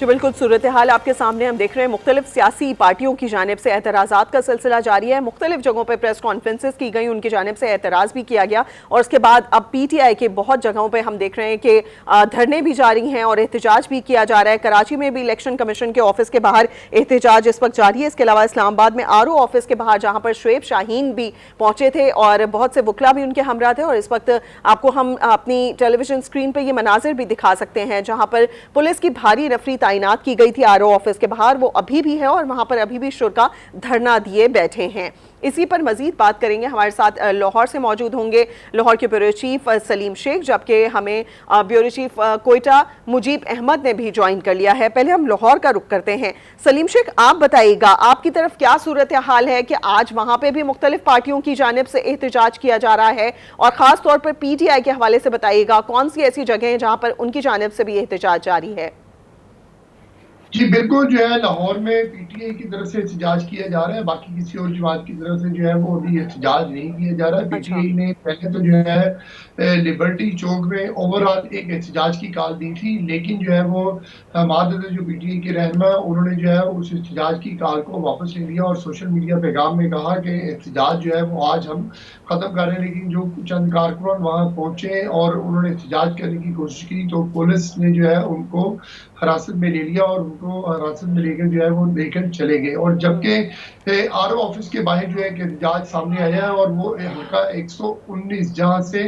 जी बिल्कुल, सूरत हाल आपके सामने हम देख रहे हैं। मुख्तलिफ सियासी पार्टियों की जानिब से एतराज़ात का सिलसिला जारी है। मुख्तलिफ जगहों पर प्रेस कॉन्फ्रेंसेस की गई, उनकी जानिब से एतराज़ भी किया गया और उसके बाद अब PTI के बहुत जगहों पर हम देख रहे हैं कि धरने भी जारी हैं और एहतजाज भी किया जा रहा है। कराची में भी इलेक्शन कमीशन के ऑफिस के बाहर एहतजाज इस वक्त जारी है। इसके अलावा इस्लामाबाद में RO ऑफिस के बाहर जहाँ पर शुएब शाहीन भी पहुंचे थे और बहुत से वकला भी उनके हमरा थे। और इस वक्त आपको हम अपनी टेलीविजन स्क्रीन पर ये मनाजिर भी दिखा सकते हैं जहाँ पर पुलिस की भारी नफरी तैनात की गई थी RO ऑफिस के बाहर, वो अभी भी है और वहां पर अभी भी शुरा धरना दिए बैठे हैं। इसी पर मजीद बात करेंगे। हमारे साथ लाहौर से मौजूद होंगे लाहौर के ब्यूरो चीफ सलीम शेख, जबकि हमें ब्यूरो चीफ कोयटा मुजीब अहमद ने भी ज्वाइन कर लिया है। पहले हम लाहौर का रुख करते हैं। सलीम शेख, आप बताइएगा आपकी तरफ क्या सूरत हाल है कि आज वहां पर भी मुख्तलिफ पार्टियों की जानिब से एहतजाज किया जा रहा है और खास तौर पर PTI के हवाले से बताइएगा कौन सी ऐसी जगह है जहां पर उनकी जानिब से भी एहतजाज जारी है। जी बिल्कुल, जो है लाहौर में PTI की तरफ से एहतजाज किया जा रहा है, बाकी किसी और जमात की तरफ से जो है वो अभी एहतजाज नहीं किया जा रहा है। अच्छा। PTI ने पहले तो जो है लिबर्टी चौक में ओवरऑल एक एहतजाज की कॉल दी थी, लेकिन जो है वो मादद जो PTI के रहनुमा उन्होंने जो है उस एहतजाज की कॉल को वापस ले लिया और सोशल मीडिया पैगाम में कहा कि एहतजाज जो है वो आज हम ख़त्म कर रहे हैं। लेकिन जो चंद कारकुन वहाँ पहुंचे और उन्होंने एहतजाज करने की कोशिश की तो पुलिस ने जो है उनको हिरासत में ले लिया और उनको हिरासत में लेकर जो है वो लेकर चले गए। और जबकि RO ऑफिस के बाहर जो है कि एहतजाज सामने आया है और वो हल्का 119 जहाँ से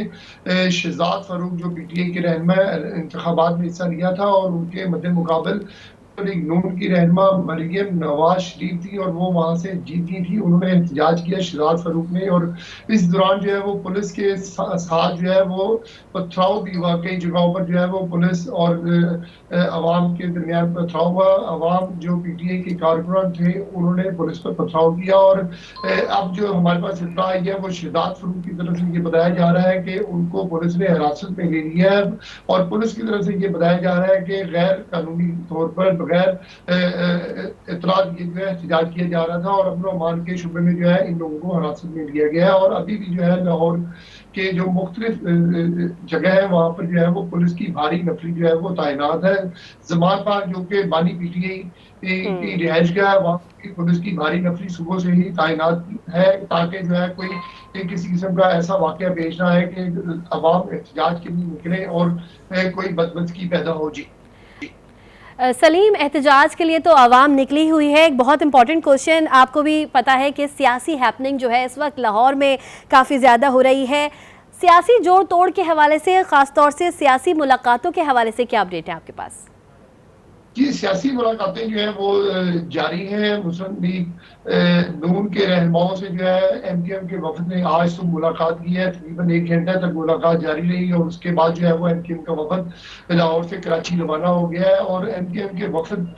शहजाद फारूक जो PTI के रहनुमा इंतखाबात में हिस्सा लिया था और उनके मद्दे मुकाबल एक नून की रहनुमा मरियम नवाज शरीफ थी और वो वहां से जीत गई थी। उन्होंने एहतजाज किया शहजाद फारूक ने और इस दौरान जो है वो पुलिस के साथ जो है वो पथराव भी हुआ। कई जगहों पर जो है वो पुलिस और अवाम के दरमियान पथराव हुआ। अवाम जो PTI के कारकुनान थे उन्होंने पुलिस पर पथराव किया और अब जो हमारे पास इत्तला आई है वो शहजाद फारूक की तरफ से ये बताया जा रहा है कि उनको पुलिस ने हिरासत में ले लिया है और पुलिस की तरफ से ये बताया जा रहा है कि गैर कानूनी तौर पर बगैर इतला दिए जो है एहतजाज किया जा रहा था और अमन अमान के शुबे में जो है इन लोगों को हिरासत में लिया गया है। और अभी भी जो है लाहौर के जो मुख्तलिफ जगह है वहाँ पर जो है वो पुलिस की भारी नफरी जो है वो तैनात है। जमान पार्क जो कि बानी PTI की रिहाइश का है, वहाँ की पुलिस की भारी नफरी सुबह से ही तैनात है ताकि जो है कोई किसी किस्म का ऐसा वाकया पेश ना है कि अवाम एहतजाज के लिए निकले और कोई बदमज़गी पैदा हो। जी सलीम, एहतजाज के लिए तो आवाम निकली हुई है। एक बहुत इंपॉर्टेंट क्वेश्चन, आपको भी पता है कि सियासी हैपनिंग जो है इस वक्त लाहौर में काफ़ी ज़्यादा हो रही है। सियासी जोड़ तोड़ के हवाले से, ख़ास तौर से सियासी मुलाकातों के हवाले से क्या अपडेट है आपके पास? जी सियासी मुलाकातें जो है वो जारी हैं। मुस्लिम लीग नून के रहनुमाओं से जो है MKM के वफद ने आज तो मुलाकात की है। तकरीबन 1 घंटा तक मुलाकात जारी रही और उसके बाद जो है वो MKM का वफद लाहौर से कराची रवाना हो गया है और MKM के वफद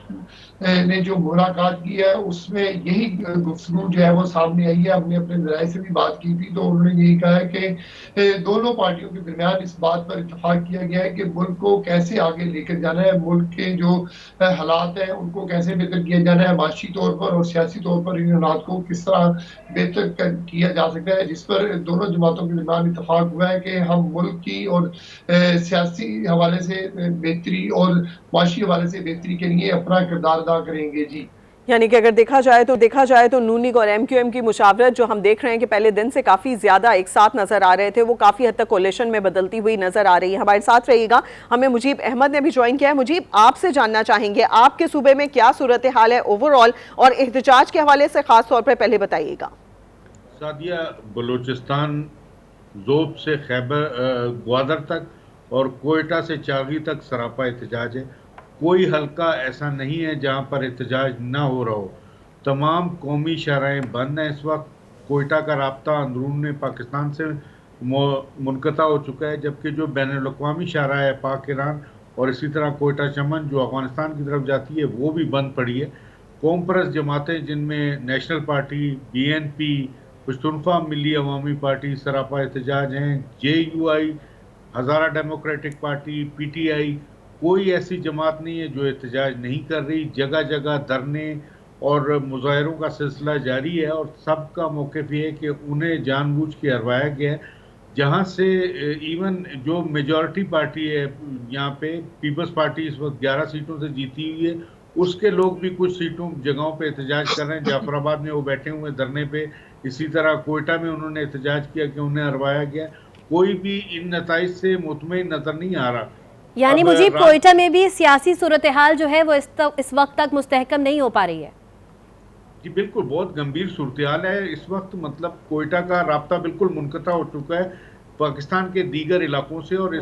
ने जो मुलाकात की है उसमें यही गुफ्तगू जो है वो सामने आई है। हमने अपने ज़राए से भी बात की थी तो उन्होंने यही कहा है कि दोनों पार्टियों के दरमियान इस बात पर इत्तफाक किया गया है कि मुल्क को कैसे आगे लेकर जाना है, मुल्क के जो हालात हैं उनको कैसे बेहतर किया जाना है, माशी तौर पर और सियासी तौर पर इन हालात को किस तरह बेहतर किया जा सकता है, जिस पर दोनों जमातों के दरमियान इत्तफाक हुआ है कि हम मुल्क की और सियासी हवाले से बेहतरी और माशी हवाले से बेहतरी के लिए अपना किरदार अदा करेंगे। जी यानी कि अगर देखा जाए तो नून लीग और MQM की मुशावरत जो हम देख रहे हैं कि पहले दिन से काफ़ी ज़्यादा एक साथ नज़र आ रहे थे, वो काफ़ी हद तक कोलिशन में बदलती हुई नज़र आ रही है। हमारे साथ रहिएगा। हमें मुजीब अहमद ने भी ज्वाइन किया है। मुजीब, आपसे जानना चाहेंगे आपके सूबे में क्या सूरत हाल है ओवरऑल और एहतजाज के हवाले से ख़ास तौर पर पहले बताइएगा। सादिया, बलूचिस्तान ज़ोब से खैबर ग्वादर तक और कोयटा से चागी तक सरापा एहतजाज है। कोई हल्का ऐसा नहीं है जहां पर एहतजाज ना हो रहा हो। तमाम कौमी शहराएँ बंद हैं इस वक्त। कोयटा का राब्ता अंदरून पाकिस्तान से मुनक़ता हो चुका है, जबकि जो बैनुल-अक़वामी शाहरा है पाक ईरान और इसी तरह कोयटा चमन जो अफ़गानिस्तान की तरफ जाती है वो भी बंद पड़ी है। कौम परस्त जमातें जिनमें नेशनल पार्टी, BNP, पश्तूनख्वा मिली अवामी पार्टी सरापा एहतजाज हैं। JUI, हज़ारा डेमोक्रेटिक पार्टी, PTI, कोई ऐसी जमात नहीं है जो एहतजाज नहीं कर रही। जगह जगह धरने और मुज़ाहरों का सिलसिला जारी है और सबका मौक़िफ़ ये है कि उन्हें जानबूझ के हरवाया गया है जहां से इवन जो मेजॉरिटी पार्टी है यहाँ पे, पीपल्स पार्टी इस वक्त 11 सीटों से जीती हुई है, उसके लोग भी कुछ सीटों जगहों पे एहतजाज कर रहे हैं। जाफराबाद में वो बैठे हुए धरने पे, इसी तरह कोयटा में उन्होंने एहतजाज किया कि उन्हें हरवाया गया। कोई भी इन नताइज से मुतमईन नजर नहीं आ रहा। यानी मुझे कोयटा में भी सियासी सूरत हाल जो है वो इस वक्त तक मुस्तहकम नहीं हो पा रही है। जी बिल्कुल, बहुत गंभीर सूरत हाल है इस वक्त। मतलब कोयटा का राब्ता बिल्कुल मुनक़ता हो चुका है पाकिस्तान के दीगर इलाकों से, और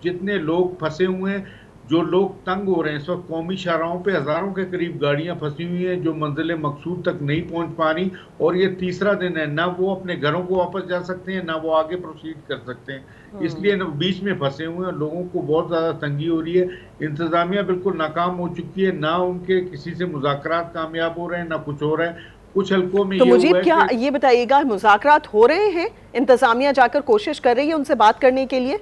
जितने लोग फंसे हुए हैं, जो लोग तंग हो रहे हैं इस वक्त, कौमी शाहराहों पे हज़ारों के करीब गाड़ियां फंसी हुई हैं जो मंजिल मकसूद तक नहीं पहुंच पा रही, और ये तीसरा दिन है, ना वो अपने घरों को वापस जा सकते हैं, ना वो आगे प्रोसीड कर सकते हैं। इसलिए बीच में फंसे हुए हैं, लोगों को बहुत ज़्यादा तंगी हो रही है। इंतज़ामिया बिल्कुल नाकाम हो चुकी है, ना उनके किसी से मुज़ाकरात कामयाब हो रहे हैं, ना कुछ हो रहा है। कुछ हल्कों में तो मुझे क्या ये बताइएगा, मुज़ाकरात हो रहे हैं, इंतज़ामिया जाकर कोशिश कर रही है उनसे बात करने के लिए?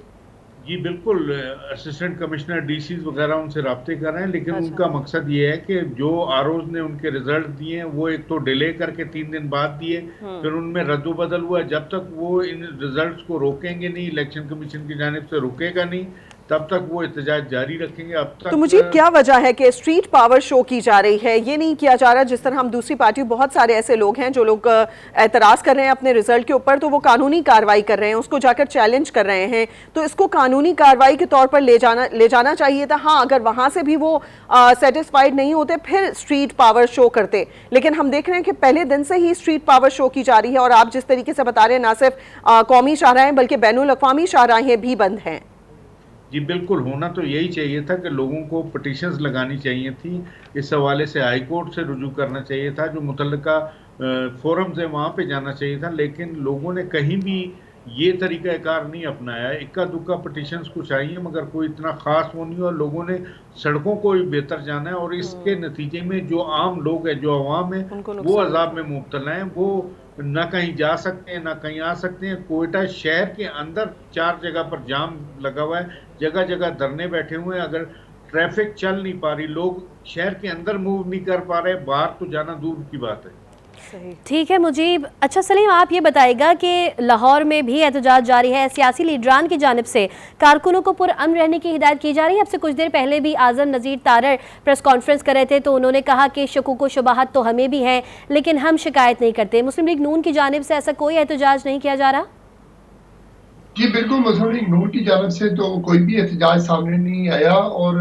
जी बिल्कुल, असिस्टेंट कमिश्नर डीसीज वगैरह उनसे राब्ते कर रहे हैं, लेकिन उनका मकसद ये है कि जो आरओज ने उनके रिजल्ट दिए हैं वो एक तो डिले करके 3 दिन बाद दिए, फिर उनमें रद्दोबदल हुआ। जब तक वो इन रिजल्ट्स को रोकेंगे नहीं, इलेक्शन कमीशन की जानिब से रुकेगा नहीं, तब तक वो एहतजाज जारी रखेंगे। अब तक तो मुझे क्या वजह है कि स्ट्रीट पावर शो की जा रही है, ये नहीं किया जा रहा जिस तरह हम दूसरी पार्टी, बहुत सारे ऐसे लोग हैं जो लोग एतराज़ कर रहे हैं अपने रिजल्ट के ऊपर, तो वो कानूनी कार्रवाई कर रहे हैं, उसको जाकर चैलेंज कर रहे हैं, तो इसको कानूनी कार्रवाई के तौर पर ले जाना चाहिए था। हाँ, अगर वहाँ से भी वो सेटिस्फाइड नहीं होते फिर स्ट्रीट पावर शो करते, लेकिन हम देख रहे हैं कि पहले दिन से ही स्ट्रीट पावर शो की जा रही है। और आप जिस तरीके से बता रहे हैं, ना सिर्फ कौमी शाहराहें बल्कि बैनुल अक़वामी शाहराहें भी बंद हैं। जी बिल्कुल, होना तो यही चाहिए था कि लोगों को पटिशन्स लगानी चाहिए थी, इस हवाले से हाई कोर्ट से रुजू करना चाहिए था, जो मुतल्लिका फोरम्स है वहाँ पे जाना चाहिए था, लेकिन लोगों ने कहीं भी ये तरीक़ाकार नहीं अपनाया। इक्का दुक्का पटिशन्स कुछ आई हैं, मगर कोई इतना ख़ास वो नहीं, और लोगों ने सड़कों को भी बेहतर जाना है, और इसके नतीजे में जो आम लोग हैं, जो अवाम है, वो अजाब में मुब्तला हैं। वो ना कहीं जा सकते हैं, ना कहीं आ सकते हैं। कोयटा शहर के अंदर 4 जगह पर जाम लगा हुआ है, जगह जगह धरने बैठे हुए हैं। अगर ट्रैफिक चल नहीं पा रही, लोग शहर के अंदर मूव नहीं कर पा रहे, बाहर तो जाना दूर की बात है। ठीक है मुजीब। अच्छा सलीम, आप ये बताइएगा कि लाहौर में भी एहतजाज जारी है, सियासी लीडरान की जानिब से कारकुनों को पुरअमन रहने की हिदायत की जा रही है। अब से कुछ देर पहले भी आज़म नज़ीर तारड़ प्रेस कॉन्फ्रेंस कर रहे थे, तो उन्होंने कहा कि शकूक व शुबहात तो हमें भी हैं, लेकिन हम शिकायत नहीं करते। मुस्लिम लीग नून की जानिब से ऐसा कोई एहतजाज नहीं किया जा रहा? जी बिल्कुल, मुस्लिम लीग नून की जानब से तो कोई भी एहतजाज सामने नहीं आया, और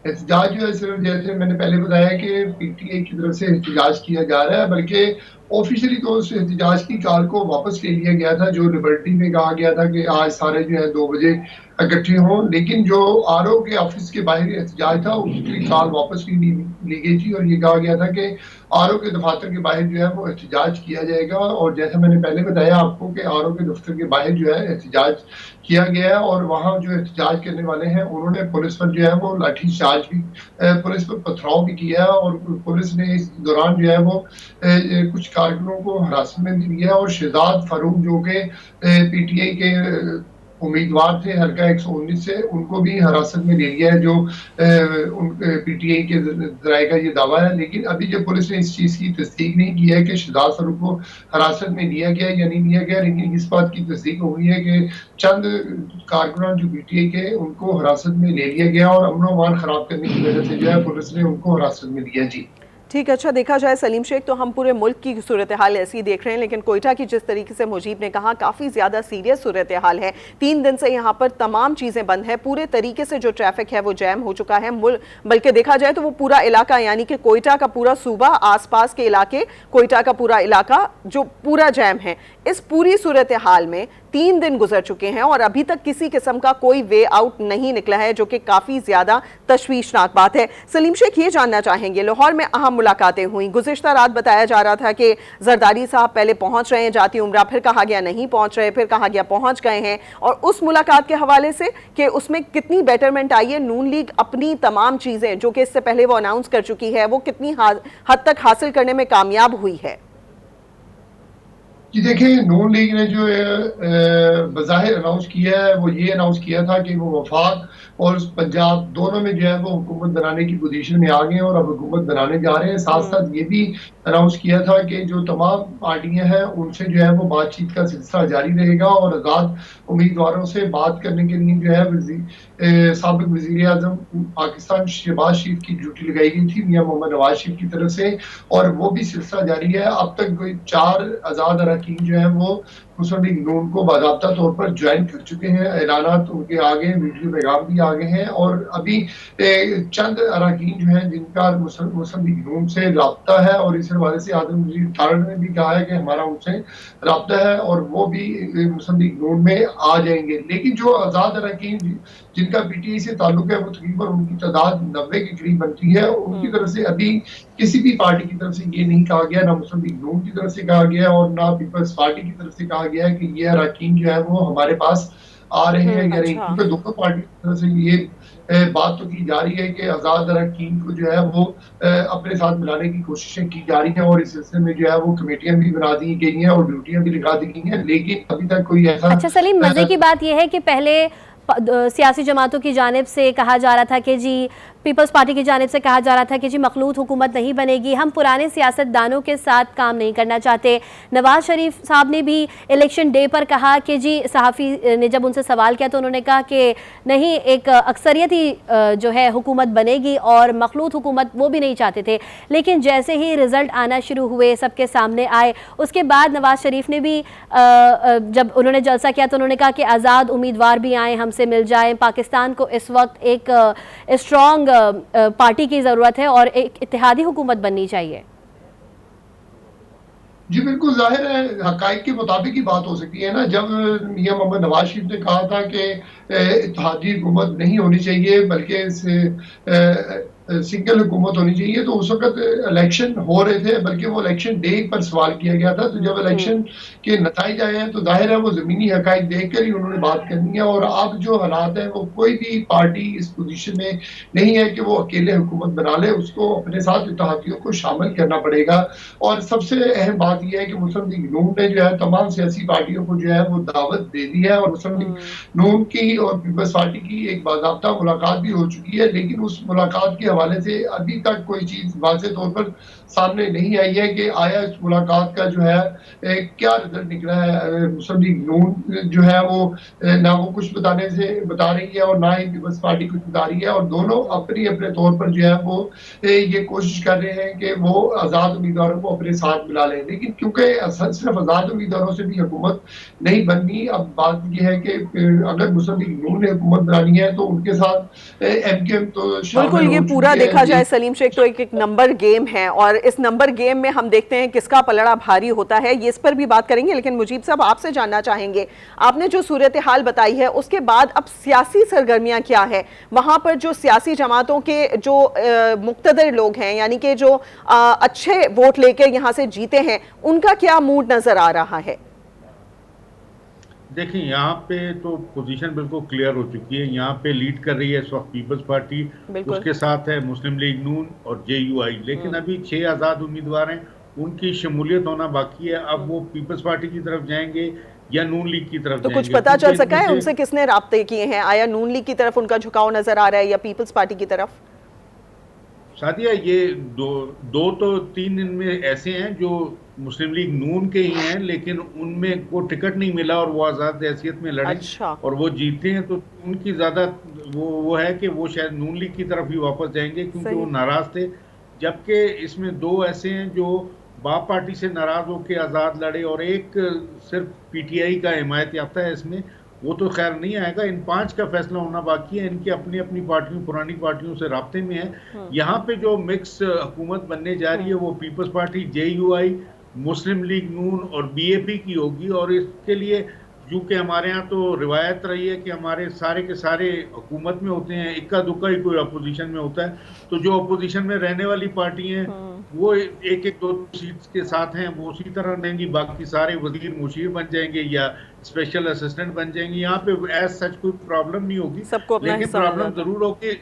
एहतजाज जो है सिर्फ जैसे मैंने पहले बताया कि पीटीआई की तरफ से एहतजाज किया जा रहा है, बल्कि ऑफिशियली तो उस एहतजाज की कॉल को वापस ले लिया गया था, जो लिबर्टी में कहा गया था कि आज सारे जो है 2 बजे इकट्ठे हों, लेकिन जो आरओ के ऑफिस के बाहर एहतजाज था उसकी कॉल वापस ली गई थी, और ये कहा गया था कि आरओ के दफातर के बाहर जो है वो एहतजाज किया जाएगा। और जैसा मैंने पहले बताया आपको कि आरओ के दफ्तर के बाहर जो है एहतजाज किया गया है, और वहाँ जो एहतजाज करने वाले हैं उन्होंने पुलिस पर जो है वो लाठीचार्ज भी, पुलिस पर पथराव भी किया, और पुलिस ने इस दौरान जो है वो कुछ कारकुनों को हिरासत में लिया, और शहजाद फारूक जो कि पीटीआई के उम्मीदवार थे हल्का 119 से, उनको भी हिरासत में ले लिया है, जो पीटीआई के जराये का ये दावा है। लेकिन अभी जब पुलिस ने इस चीज़ की तस्दीक नहीं की है कि शहजाद फारूक को हिरासत में लिया गया या नहीं लिया गया, लेकिन इस बात की तस्दीक हो गई है कि चंद कारकुनान जो पीटीआई के, उनको हिरासत में ले लिया गया, और अमन अमान खराब करने की वजह से जो है पुलिस ने उनको हिरासत में लिया। जी ठीक, अच्छा देखा जाए सलीम शेख तो हम पूरे मुल्क की सूरत हाल ऐसी ही देख रहे हैं, लेकिन कोयटा की जिस तरीके से मुजीब ने कहा काफ़ी ज़्यादा सीरियस सूरत हाल है। 3 दिन से यहाँ पर तमाम चीज़ें बंद है, पूरे तरीके से जो ट्रैफिक है वो जैम हो चुका है। बल्कि देखा जाए तो वो पूरा इलाका, यानी कि कोयटा का पूरा सूबा, आसपास के इलाके, कोयटा का पूरा इलाका जो पूरा जैम है। इस पूरी सूरत हाल में 3 दिन गुजर चुके हैं और अभी तक किसी किस्म का कोई वे आउट नहीं निकला है, जो कि काफ़ी ज़्यादा तशवीशनाक बात है। सलीम शेख ये जानना चाहेंगे, लाहौर में अहम मुलाकातें हुई, गुज़िश्ता रात बताया जा रहा था कि जरदारी साहब पहले पहुंच रहे हैं जाती उम्रा, फिर कहा गया नहीं पहुंच रहे, फिर कहा गया पहुंच गए हैं, और उस मुलाकात के हवाले से कि उसमें कितनी बेटरमेंट आई है, नून लीग अपनी तमाम चीज़ें जो कि इससे पहले वो अनाउंस कर चुकी है वो कितनी हद तक हासिल करने में कामयाब हुई है? जी देखिए, नून लीग ने जो बज़ाहिर अनाउंस किया है वो ये अनाउंस किया था कि वो वफाक और पंजाब दोनों में जो है वो हुकूमत बनाने की पोजीशन में आ गए हैं और अब हुकूमत बनाने जा रहे हैं। साथ साथ ये भी अनाउंस किया था कि जो तमाम पार्टियां हैं उनसे जो है वो बातचीत का सिलसिला जारी रहेगा और आज़ाद उम्मीदवारों से बात करने के लिए जो है साबिक वज़ीर आज़म पाकिस्तान शहबाज शरीफ की ड्यूटी लगाई गई थी मियां मोहम्मद नवाज शरीफ की तरफ से, और वो भी सिलसिला जारी है। अब तक कोई 4 आज़ाद अरकान जो है वो मुस्लिम लीग नून को बाकायदा तौर पर ज्वाइन कर चुके हैं। ऐलानात उनके आ गए हैं, वीडियो पैगाम भी आ गए हैं, और अभी चंद अरकान जो हैं जिनका मुस्लिम लीग नून से रब्ता है, और इस हवाले से आज़म वज़ीर थारड़ ने भी कहा है कि हमारा उनसे रब्ता है और वो भी मुस्लिम लीग नून में आ जाएंगे। लेकिन जो आज़ाद अरकान जिनका पीटीआई से ताल्लुक है वो तकरीबन उनकी तादाद 90 के करीब बनती है, उनकी तरफ से अभी किसी भी पार्टी की तरफ से ये नहीं कहा गया, ना मुस्लिम लीग नून की तरफ से कहा गया और ना पीपल्स पार्टी की तरफ से कहा गया है कि ये अरकान जो है वो हमारे पास आ रहे हैं या नहीं, अच्छा। क्योंकि दोनों पार्टी की तरफ से ये बात तो की जा रही है कि आज़ाद अरकान को जो है वो अपने साथ मिलाने की कोशिशें की जा रही हैं, और इस सिलसिले में जो है वो कमेटियां भी बना दी गई हैं और ड्यूटियां भी लगा दी गई हैं, लेकिन अभी तक कोई ऐसा अच्छा सलीम, मजे की बात यह है कि पहले सियासी जमातों की जानिब से कहा जा रहा था कि जी, पीपल्स पार्टी की जानिब से कहा जा रहा था कि जी मखलूत हुकूमत नहीं बनेगी, हम पुराने सियासतदानों के साथ काम नहीं करना चाहते। नवाज शरीफ साहब ने भी इलेक्शन डे पर कहा कि जी, सहाफ़ी ने जब उनसे सवाल किया तो उन्होंने कहा कि नहीं, एक अक्सरियती जो है हुकूमत बनेगी और मखलूत हुकूमत वो भी नहीं चाहते थे। लेकिन जैसे ही रिज़ल्ट आना शुरू हुए, सबके सामने आए, उसके बाद नवाज शरीफ ने भी जब उन्होंने जलसा किया तो उन्होंने कहा कि आज़ाद उम्मीदवार भी आएँ, हमसे मिल जाएँ। पाकिस्तान को इस वक्त एक स्ट्रॉन्ग पार्टी की ज़रूरत है और एक इत्तेहादी हुकूमत बननी चाहिए। जी बिल्कुल, जाहिर है हक़ाइक़ के मुताबिक ही बात हो सकती है ना। जब मियां मोहम्मद नवाज शरीफ ने कहा था कि इत्तेहादी हुकूमत नहीं होनी चाहिए बल्कि सिंगल हुकूमत होनी चाहिए, तो उस वक्त इलेक्शन हो रहे थे, बल्कि वो इलेक्शन डे पर सवाल किया गया था। तो जब इलेक्शन के नतीजे आए हैं तो जाहिर है वो ज़मीनी हक़ाइक़ देख कर ही उन्होंने बात करनी है, और अब जो हालात हैं वो कोई भी पार्टी इस पोजीशन में नहीं है कि वो अकेले हुकूमत बना ले, उसको अपने साथ इत्तेहादियों को शामिल करना पड़ेगा। और सबसे अहम बात यह है कि मुस्लिम लीग नून ने जो है तमाम सियासी पार्टियों को जो है वो दावत दे दी है, और मुस्लिम लीग नून की और पीपल्स पार्टी की एक बाकायदा मुलाकात भी हो चुकी है, लेकिन उस मुलाकात के हवाले से अभी तक कोई चीज वाज़ेह तौर पर सामने नहीं आई है कि आया इस मुलाकात का जो है क्या रिजल्ट निकला है। मुस्लिम लीग नून जो है वो ना वो कुछ बता रही है और ना ही पीपल्स पार्टी कुछ बता रही है, और दोनों अपने अपने तौर पर जो है वो ये कोशिश कर रहे हैं कि वो आज़ाद उम्मीदवारों को अपने साथ मिला लें। लेकिन क्योंकि सिर्फ आज़ाद उम्मीदवारों से भी हुकूमत नहीं बननी, अब बात यह है कि अगर मुस्लिम लीग नून ने हुकूमत बनानी है तो उनके साथ एमकेएम तो बिल्कुल, ये पूरा देखा जाए सलीम शेख तो एक नंबर गेम है, और इस नंबर गेम में हम देखते हैं किसका पलड़ा भारी होता है, ये इस पर भी बात करेंगे। लेकिन मुजीब साहब, आपसे जानना चाहेंगे, आपने जो सूरत हाल बताई है उसके बाद अब सियासी सरगर्मियां क्या है वहां पर? जो सियासी जमातों के जो मुक्तदर लोग हैं, यानी कि जो अच्छे वोट लेकर यहां से जीते हैं, उनका क्या मूड नजर आ रहा है? देखिए, यहाँ पे तो पोजीशन बिल्कुल क्लियर हो चुकी है। यहाँ पे लीड कर रही है इस वक्त पीपल्स पार्टी, उसके साथ है मुस्लिम लीग नून और जेयूआई। लेकिन अभी 6 आज़ाद उम्मीदवार हैं, उनकी शमूलियत होना बाकी है। अब वो पीपल्स पार्टी की तरफ जाएंगे या नून लीग की तरफ तो जाएंगे? कुछ पता चल सका है उनसे किसने राब्ते किए हैं? आया नून लीग की तरफ उनका झुकाव नजर आ रहा है या पीपल्स पार्टी की तरफ? सादिया, ये दो तो 3 इनमें ऐसे हैं जो मुस्लिम लीग नून के ही हैं, लेकिन उनमें को टिकट नहीं मिला और वो आज़ाद हैसियत में लड़े। अच्छा। और वो जीते हैं, तो उनकी ज़्यादा वो है कि वो शायद नून लीग की तरफ ही वापस जाएंगे, क्योंकि वो नाराज़ थे। जबकि इसमें 2 ऐसे हैं जो बाप पार्टी से नाराज़ होकर आज़ाद लड़े, और एक सिर्फ पीटीआई का हिमायत याफ्ता है इसमें, वो तो खैर नहीं आएगा। इन 5 का फैसला होना बाकी है। इनकी अपनी अपनी पार्टियों, पुरानी पार्टियों से राब्ते में है। यहाँ पे जो मिक्स हुकूमत बनने जा रही है वो पीपल्स पार्टी, जेयूआई, मुस्लिम लीग नून और बीएपी की होगी। और इसके लिए क्योंकि हमारे यहाँ तो रिवायत रही है कि हमारे सारे के सारे हुकूमत में होते हैं, इक्का दुक्का ही कोई अपोजिशन में होता है। तो जो अपोजिशन में रहने वाली पार्टी हैं वो एक 2 सीट्स के साथ हैं, वो उसी तरह रहेंगी। बाकी सारे वजीर मुशीर बन जाएंगे या स्पेशल असिस्टेंट बन जाएंगे। यहाँ पे एज सच कोई प्रॉब्लम नहीं होगी, लेकिन प्रॉब्लम जरूर होगी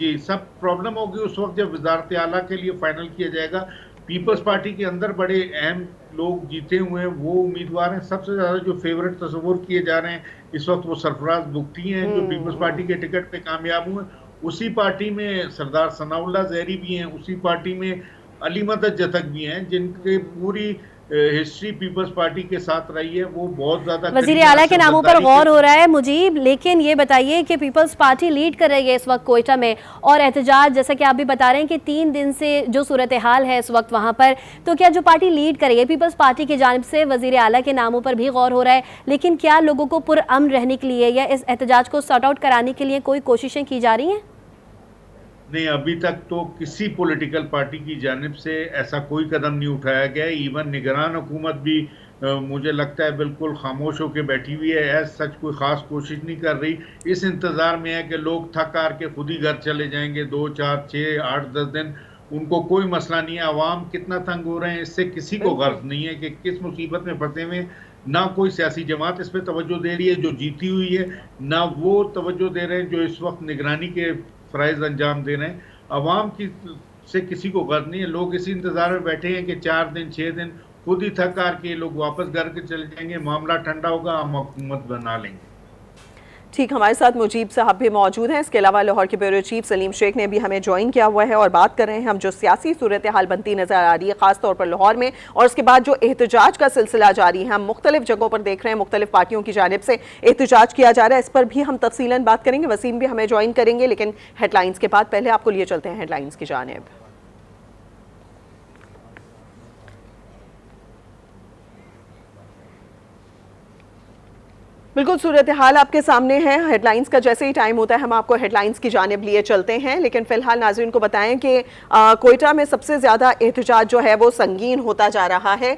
जी। सब प्रॉब्लम होगी उस वक्त जब वजारत आला के लिए फाइनल किया जाएगा। पीपल्स पार्टी के अंदर बड़े अहम लोग जीते हुए हैं, वो उम्मीदवार हैं। सबसे ज्यादा जो फेवरेट तस्वुर किए जा रहे हैं इस वक्त वो सरफराज बुख्ती हैं, जो पीपल्स पार्टी के टिकट पे कामयाब हुए। उसी पार्टी में सरदार सनाउल्लाह ज़हरी भी हैं, उसी पार्टी में अली मदद जतक भी हैं, जिनके पूरी हिस्ट्री पीपल्स पार्टी के साथ रही है। वो बहुत ज्यादा वजीर आला के नामों पर गौर हो रहा है मुजीब, लेकिन ये बताइए कि पीपल्स पार्टी लीड कर रही है इस वक्त कोयटा में, और एहतजाज जैसा कि आप भी बता रहे हैं कि 3 दिन से जो सूरत हाल है इस वक्त वहाँ पर, तो क्या जो पार्टी लीड कर रही है पीपल्स पार्टी की जानिब से वजीर आला के नामों पर भी गौर हो रहा है, लेकिन क्या लोगों को पुरअमन रहने के लिए या इस एहतजाज को सॉर्ट आउट कराने के लिए कोई कोशिशें की जा रही हैं? नहीं, अभी तक तो किसी पॉलिटिकल पार्टी की जानिब से ऐसा कोई कदम नहीं उठाया गया। इवन निगरान हुकूमत भी मुझे लगता है बिल्कुल खामोश होकर बैठी हुई है, ऐसा सच कोई ख़ास कोशिश नहीं कर रही। इस इंतज़ार में है कि लोग थक हार के खुद ही घर चले जाएंगे 2, 4, 6, 8, 10 दिन, उनको कोई मसला नहीं है। अवाम कितना तंग हो रहे हैं इससे किसी को गर्ज नहीं है कि किस मुसीबत में फंसे हुए। ना कोई सियासी जमात इस पर तवज्जो दे रही है जो जीती हुई है, ना वो तवज्जो दे रहे हैं जो इस वक्त निगरानी के फ़राइज़ अंजाम दे रहे हैं। अवाम की से किसी को गर्ज नहीं है। लोग इसी इंतज़ार में बैठे हैं कि 4 दिन 6 दिन खुद ही थक हार के लोग वापस घर के चले जाएंगे, मामला ठंडा होगा, हम हुकूमत बना लेंगे। ठीक, हमारे साथ मुजीब साहब भी मौजूद हैं। इसके अलावा लाहौर के ब्यूरो चीफ सलीम शेख ने भी हमें ज्वाइन किया हुआ है और बात कर रहे हैं हम जो सियासी सूरत हाल बनती नज़र आ रही है ख़ास तौर पर लाहौर में, और उसके बाद जो एहतजाज का सिलसिला जारी है, हम मुख्तलिफ जगहों पर देख रहे हैं मुख्तलिफ पार्टियों की जानिब से एहतजाज किया जा रहा है। इस पर भी हम तफसीलन बात करेंगे, वसीम भी हमें ज्वाइन करेंगे, लेकिन हेडलाइंस के बाद पहले आपको लिए चलते हैं हेडलाइंस की जानिब। बिल्कुल सूरत हाल आपके सामने है। हेडलाइंस का जैसे ही टाइम होता है हम आपको हेडलाइंस की जानिब लिए चलते हैं, लेकिन फिलहाल नाज़रीन को बताएं कि कोयटा में सबसे ज़्यादा एहतजाज जो है वो संगीन होता जा रहा है।